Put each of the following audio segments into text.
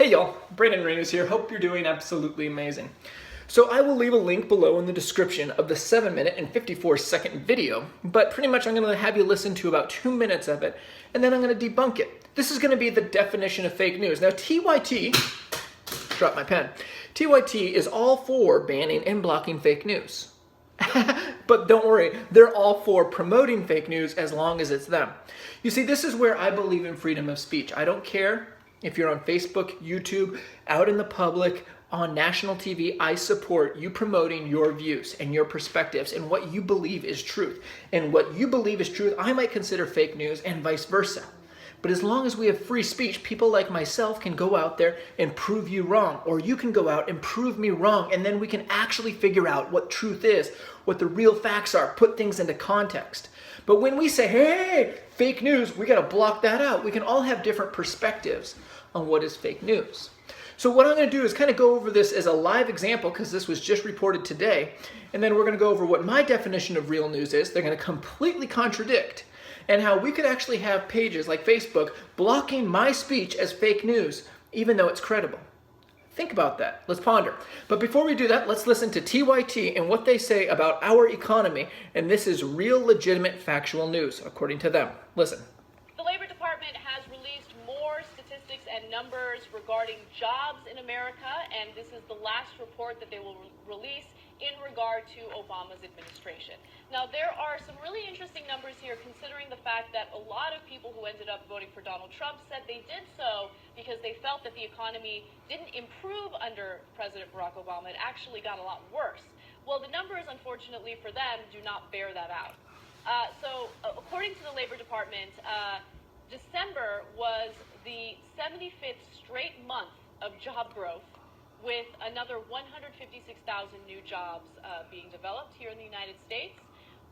Hey y'all, Brandon Rinas here. Hope you're doing absolutely amazing. So I will leave a link below in the description of the 7-minute and 54-second video, but pretty much I'm going to have you listen to about 2 minutes of it, and then I'm going to debunk it. This is going to be the definition of fake news. Now TYT, drop my pen, TYT is all for banning and blocking fake news. But don't worry, they're all for promoting fake news as long as it's them. You see, this is where I believe in freedom of speech. I don't care if you're on Facebook, YouTube, out in the public, on national TV. I support you promoting your views and your perspectives and what you believe is truth. And what you believe is truth, I might consider fake news and vice versa. But as long as we have free speech, people like myself can go out there and prove you wrong, or you can go out and prove me wrong, and then we can actually figure out what truth is, what the real facts are, put things into context. But when we say, hey, fake news, we got to block that out. We can all have different perspectives on what is fake news. So what I'm going to do is kind of go over this as a live example, because this was just reported today, and then we're going to go over what my definition of real news is. They're going to completely contradict, and how we could actually have pages like Facebook blocking my speech as fake news, even though it's credible. Think about that. Let's ponder. But before we do that, let's listen to TYT and what they say about our economy, and this is real, legitimate, factual news, according to them. Listen. The Labor Department has released more statistics and numbers regarding jobs in America, and this is the last report that they will release in regard to Obama's administration. Now, there are some really interesting numbers here, considering the fact that a lot of people who ended up voting for Donald Trump said they did so because they felt that the economy didn't improve under President Barack Obama. It actually got a lot worse. Well, the numbers, unfortunately for them, do not bear that out. According to the Labor Department, December was the 75th straight month of job growth, with another 156,000 new jobs being developed here in the United States.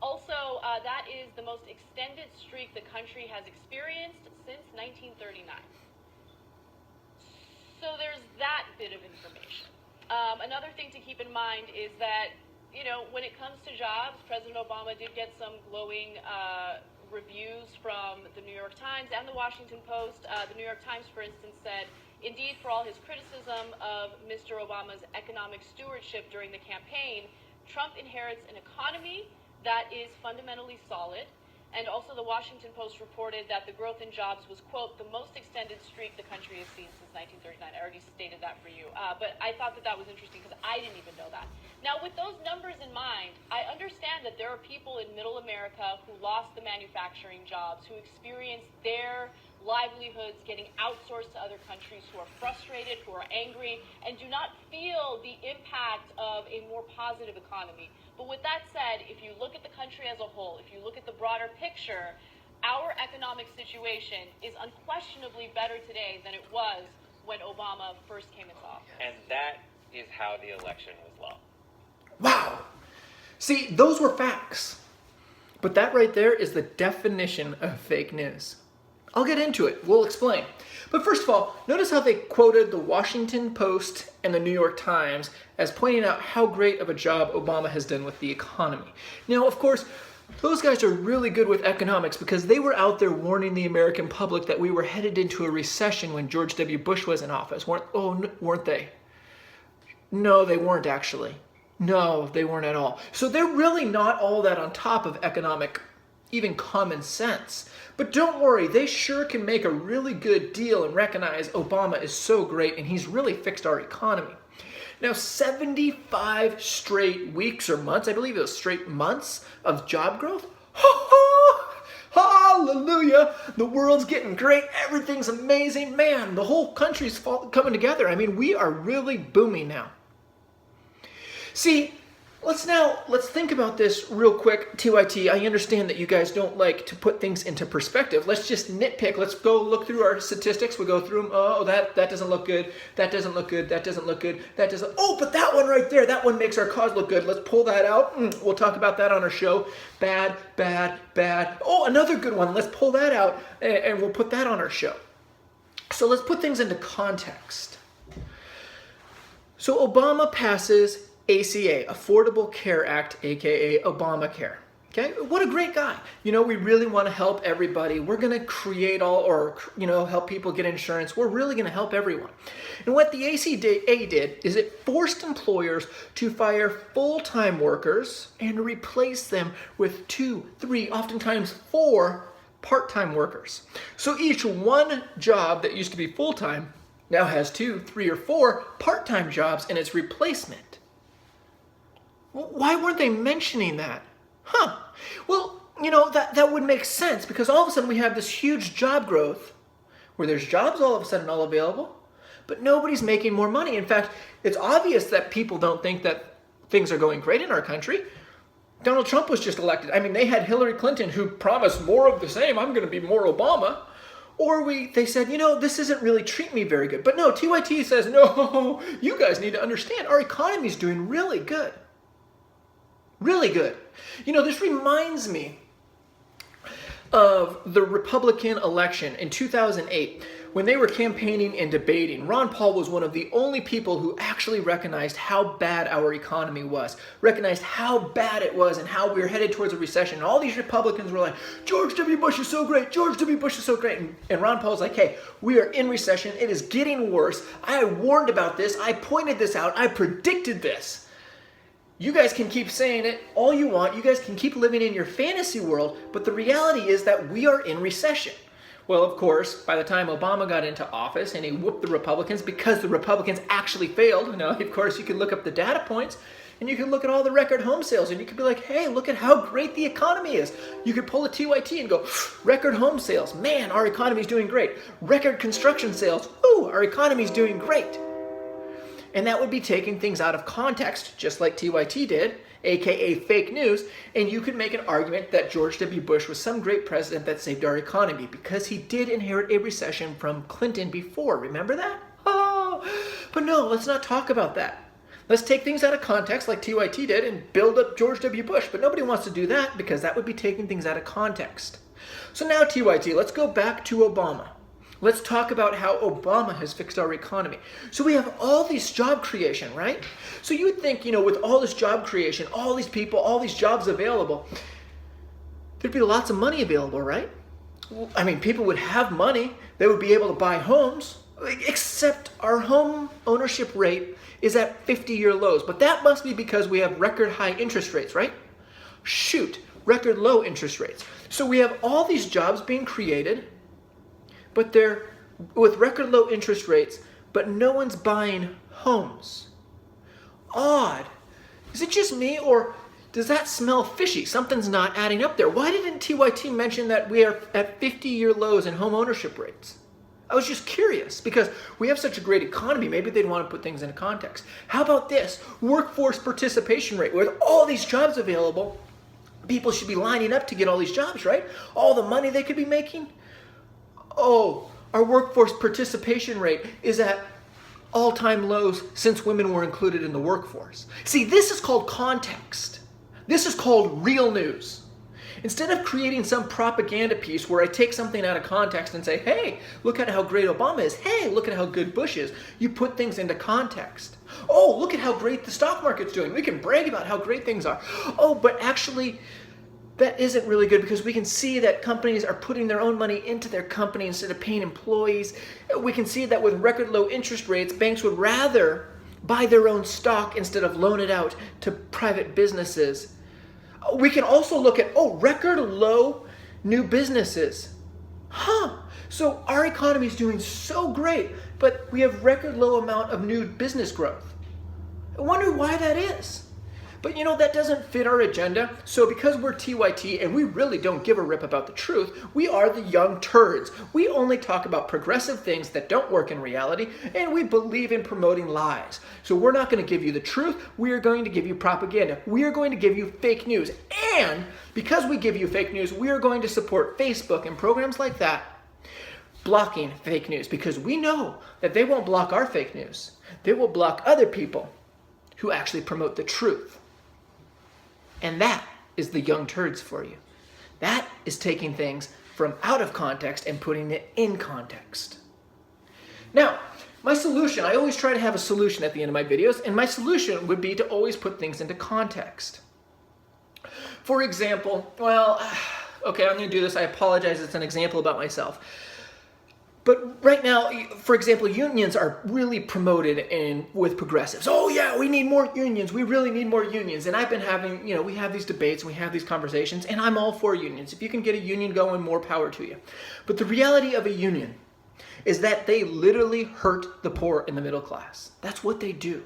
Also, that is the most extended streak the country has experienced since 1939. So there's that bit of information. Another thing to keep in mind is that, when it comes to jobs, President Obama did get some glowing reviews from the New York Times and the Washington Post. The New York Times, for instance, said, indeed, for all his criticism of Mr. Obama's economic stewardship during the campaign, Trump inherits an economy that is fundamentally solid. And also the Washington Post reported that the growth in jobs was, quote, the most extended streak the country has seen since 1939. I already stated that for you. But I thought that was interesting because I didn't even know that. Now, with those numbers in mind, I understand that there are people in middle America who lost the manufacturing jobs, who experienced their livelihoods getting outsourced to other countries, who are frustrated, who are angry, and do not feel the impact of a more positive economy. But with that said, if you look at the country as a whole, if you look at the broader picture, our economic situation is unquestionably better today than it was when Obama first came into office. And that is how the election was won. Wow. See, those were facts. But that right there is the definition of fake news. I'll get into it. We'll explain. But first of all, notice how they quoted the Washington Post and the New York Times as pointing out how great of a job Obama has done with the economy. Now, of course, those guys are really good with economics because they were out there warning the American public that we were headed into a recession when George W. Bush was in office. Weren't they? No, they weren't actually. No, they weren't at all. So they're really not all that on top of economic, even common sense. But don't worry, they sure can make a really good deal and recognize Obama is so great and he's really fixed our economy. Now, 75 straight weeks or months, I believe it was straight months of job growth. Hallelujah! The world's getting great. Everything's amazing. Man, the whole country's coming together. I mean, we are really booming now. See, let's think about this real quick. TYT, I understand that you guys don't like to put things into perspective. Let's just nitpick. Let's go look through our statistics. We'll go through them. Oh, that doesn't look good. That doesn't look good. That doesn't look good. That doesn't. Oh, but that one right there, that one makes our cause look good. Let's pull that out. We'll talk about that on our show. Bad, bad, bad. Oh, another good one. Let's pull that out and we'll put that on our show. So let's put things into context. So Obama passes ACA, Affordable Care Act, aka Obamacare. Okay, what a great guy. You know, we really want to help everybody. We're going to create help people get insurance. We're really going to help everyone. And what the ACA did is it forced employers to fire full-time workers and replace them with 2, 3, oftentimes 4 part-time workers. So each one job that used to be full-time now has 2, 3, or 4 part-time jobs in its replacement. Well, why weren't they mentioning that? Huh. Well, that would make sense because all of a sudden we have this huge job growth where there's jobs all of a sudden all available, but nobody's making more money. In fact, it's obvious that people don't think that things are going great in our country. Donald Trump was just elected. I mean, they had Hillary Clinton who promised more of the same. I'm going to be more Obama. Or they said, this isn't really treating me very good. But no, TYT says, no, you guys need to understand our economy is doing really good. Really good. This reminds me of the Republican election in 2008 when they were campaigning and debating. Ron Paul was one of the only people who actually recognized how bad our economy was, recognized how bad it was and how we were headed towards a recession. And all these Republicans were like, George W. Bush is so great, George W. Bush is so great. And Ron Paul's like, hey, we are in recession. It is getting worse. I warned about this. I pointed this out. I predicted this. You guys can keep saying it all you want. You guys can keep living in your fantasy world, but the reality is that we are in recession. Well, of course, by the time Obama got into office and he whooped the Republicans because the Republicans actually failed, of course, you can look up the data points and you can look at all the record home sales and you can be like, hey, look at how great the economy is. You could pull a TYT and go, record home sales. Man, our economy is doing great. Record construction sales. Ooh, our economy is doing great. And that would be taking things out of context, just like TYT did, aka fake news, and you could make an argument that George W. Bush was some great president that saved our economy because he did inherit a recession from Clinton before. Remember that? Oh, but no, let's not talk about that. Let's take things out of context like TYT did and build up George W. Bush, but nobody wants to do that because that would be taking things out of context. So now TYT, let's go back to Obama. Let's talk about how Obama has fixed our economy. So we have all this job creation, right? So you would think, with all this job creation, all these people, all these jobs available, there'd be lots of money available, right? I mean, people would have money. They would be able to buy homes, except our home ownership rate is at 50-year lows. But that must be because we have record high interest rates, right? Shoot, record low interest rates. So we have all these jobs being created, but they're with record low interest rates, but no one's buying homes. Odd. Is it just me, or does that smell fishy? Something's not adding up there. Why didn't TYT mention that we are at 50-year lows in home ownership rates? I was just curious because we have such a great economy. Maybe they'd want to put things into context. How about this? Workforce participation rate. With all these jobs available, people should be lining up to get all these jobs, right? All the money they could be making. Oh, our workforce participation rate is at all-time lows since women were included in the workforce. See, this is called context. This is called real news. Instead of creating some propaganda piece where I take something out of context and say, hey, look at how great Obama is. Hey, look at how good Bush is. You put things into context. Oh, look at how great the stock market's doing. We can brag about how great things are. Oh, but actually, that isn't really good because we can see that companies are putting their own money into their company instead of paying employees. We can see that with record low interest rates, banks would rather buy their own stock instead of loan it out to private businesses. We can also look at, record low new businesses. So our economy is doing so great, but we have record low amount of new business growth. I wonder why that is. But that doesn't fit our agenda. So because we're TYT and we really don't give a rip about the truth, we are the Young Turds. We only talk about progressive things that don't work in reality, and we believe in promoting lies. So we're not going to give you the truth. We are going to give you propaganda. We are going to give you fake news. And because we give you fake news, we are going to support Facebook and programs like that blocking fake news because we know that they won't block our fake news. They will block other people who actually promote the truth. And that is the Young Turds for you. That is taking things from out of context and putting it in context. Now, my solution, I always try to have a solution at the end of my videos, and my solution would be to always put things into context. For example, well, okay, I'm going to do this. I apologize. It's an example about myself. But right now, for example, unions are really promoted with progressives. Oh yeah, we need more unions. We really need more unions. And I've been having, we have these debates and we have these conversations, and I'm all for unions. If you can get a union going, more power to you. But the reality of a union is that they literally hurt the poor and the middle class. That's what they do.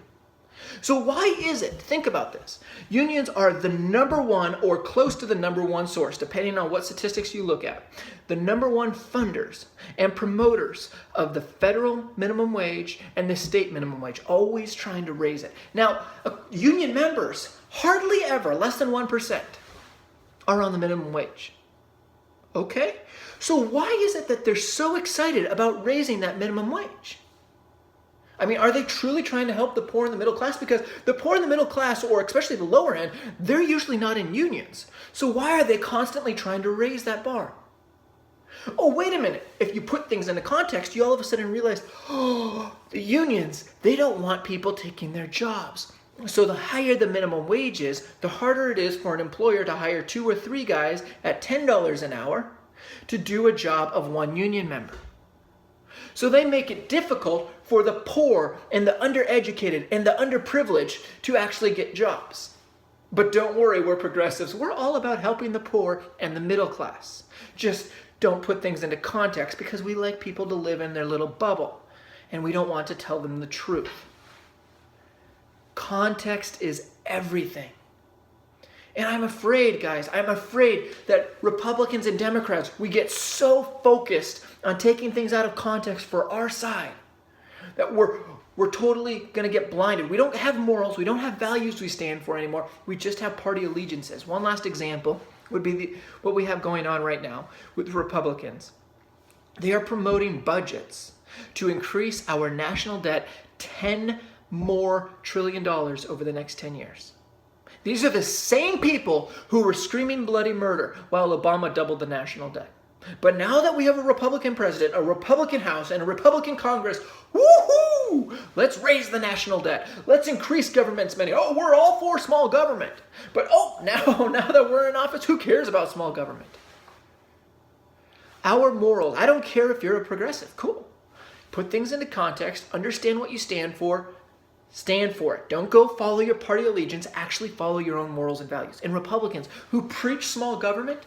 So why is it, think about this, unions are the number one or close to the number one source, depending on what statistics you look at, the number one funders and promoters of the federal minimum wage and the state minimum wage, always trying to raise it. Now, union members, hardly ever, less than 1%, are on the minimum wage. Okay? So why is it that they're so excited about raising that minimum wage? I mean, are they truly trying to help the poor and the middle class? Because the poor and the middle class, or especially the lower end, they're usually not in unions. So why are they constantly trying to raise that bar? Oh, wait a minute. If you put things into context, you all of a sudden realize, oh, the unions, they don't want people taking their jobs. So the higher the minimum wage is, the harder it is for an employer to hire 2 or 3 guys at $10 an hour to do a job of one union member. So they make it difficult for the poor and the undereducated and the underprivileged to actually get jobs. But don't worry, we're progressives. We're all about helping the poor and the middle class. Just don't put things into context because we like people to live in their little bubble and we don't want to tell them the truth. Context is everything. And I'm afraid, guys, I'm afraid that Republicans and Democrats, we get so focused on taking things out of context for our side that we're totally going to get blinded. We don't have morals. We don't have values we stand for anymore. We just have party allegiances. One last example would be what we have going on right now with Republicans. They are promoting budgets to increase our national debt $10 more trillion over the next 10 years. These are the same people who were screaming bloody murder while Obama doubled the national debt. But now that we have a Republican president, a Republican House, and a Republican Congress, woohoo! Let's raise the national debt. Let's increase government spending. Oh, we're all for small government. But now that we're in office, who cares about small government? Our morals, I don't care if you're a progressive, cool. Put things into context, understand what you stand for it. Don't go follow your party allegiance, actually follow your own morals and values. And Republicans who preach small government,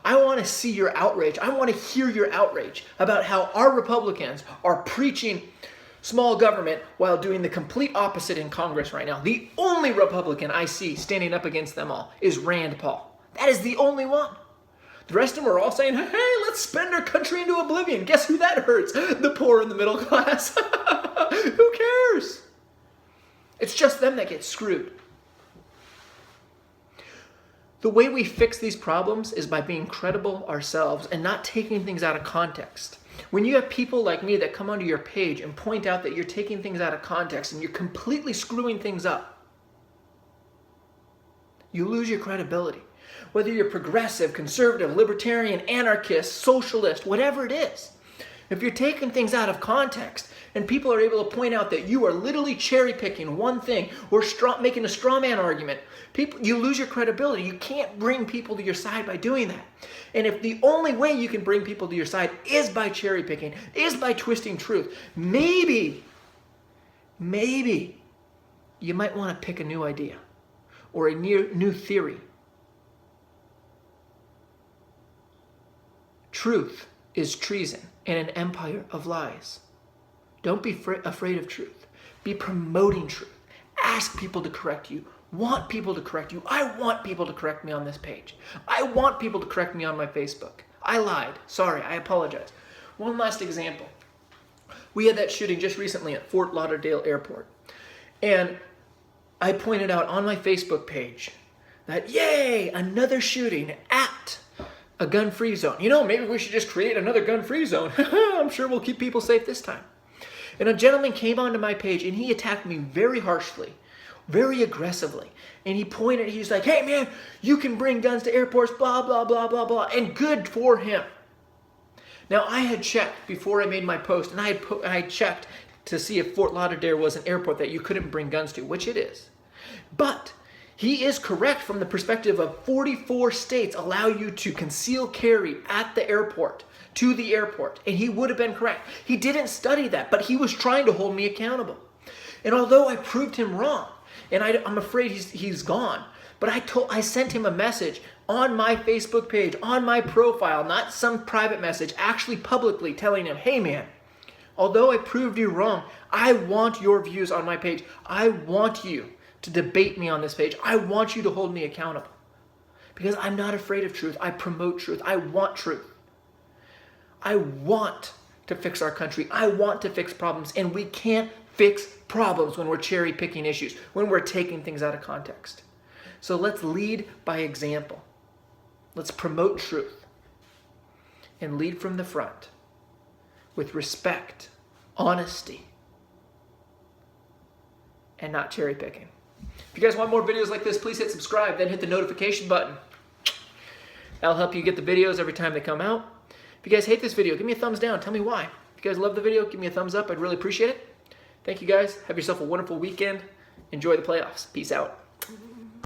I want to see your outrage. I want to hear your outrage about how our Republicans are preaching small government while doing the complete opposite in Congress right now. The only Republican I see standing up against them all is Rand Paul. That is the only one. The rest of them are all saying, hey, let's spend our country into oblivion. Guess who that hurts? The poor and the middle class. Who cares? It's just them that get screwed. The way we fix these problems is by being credible ourselves and not taking things out of context. When you have people like me that come onto your page and point out that you're taking things out of context and you're completely screwing things up, you lose your credibility. Whether you're progressive, conservative, libertarian, anarchist, socialist, whatever it is, if you're taking things out of context and people are able to point out that you are literally cherry picking one thing or making a straw man argument, you lose your credibility. You can't bring people to your side by doing that. And if the only way you can bring people to your side is by cherry picking, is by twisting truth, maybe you might want to pick a new idea or a new theory. Truth is treason in an empire of lies. Don't be afraid of truth. Be promoting truth. Ask people to correct you. Want people to correct you. I want people to correct me on this page. I want people to correct me on my Facebook. I lied. Sorry, I apologize. One last example. We had that shooting just recently at Fort Lauderdale Airport. And I pointed out on my Facebook page that, yay, another shooting at a gun-free zone. Maybe we should just create another gun-free zone. I'm sure we'll keep people safe this time. And a gentleman came onto my page and he attacked me very harshly, very aggressively. And he's like, hey man, you can bring guns to airports, blah, blah, blah, blah, blah. And good for him. Now I had checked before I made my post, and I had checked to see if Fort Lauderdale was an airport that you couldn't bring guns to, which it is. But He is correct from the perspective of 44 states allow you to conceal carry at the airport, to the airport, and he would have been correct. He didn't study that, but he was trying to hold me accountable. And although I proved him wrong, and I'm afraid he's gone, but I sent him a message on my Facebook page, on my profile, not some private message, actually publicly telling him, hey man, although I proved you wrong, I want your views on my page. I want you to debate me on this page. I want you to hold me accountable. Because I'm not afraid of truth. I promote truth. I want truth. I want to fix our country. I want to fix problems. And we can't fix problems when we're cherry picking issues, when we're taking things out of context. So let's lead by example. Let's promote truth and lead from the front with respect, honesty, and not cherry picking. If you guys want more videos like this, please hit subscribe, then hit the notification button. That'll help you get the videos every time they come out. If you guys hate this video, give me a thumbs down. Tell me why. If you guys love the video, give me a thumbs up. I'd really appreciate it. Thank you guys. Have yourself a wonderful weekend. Enjoy the playoffs. Peace out.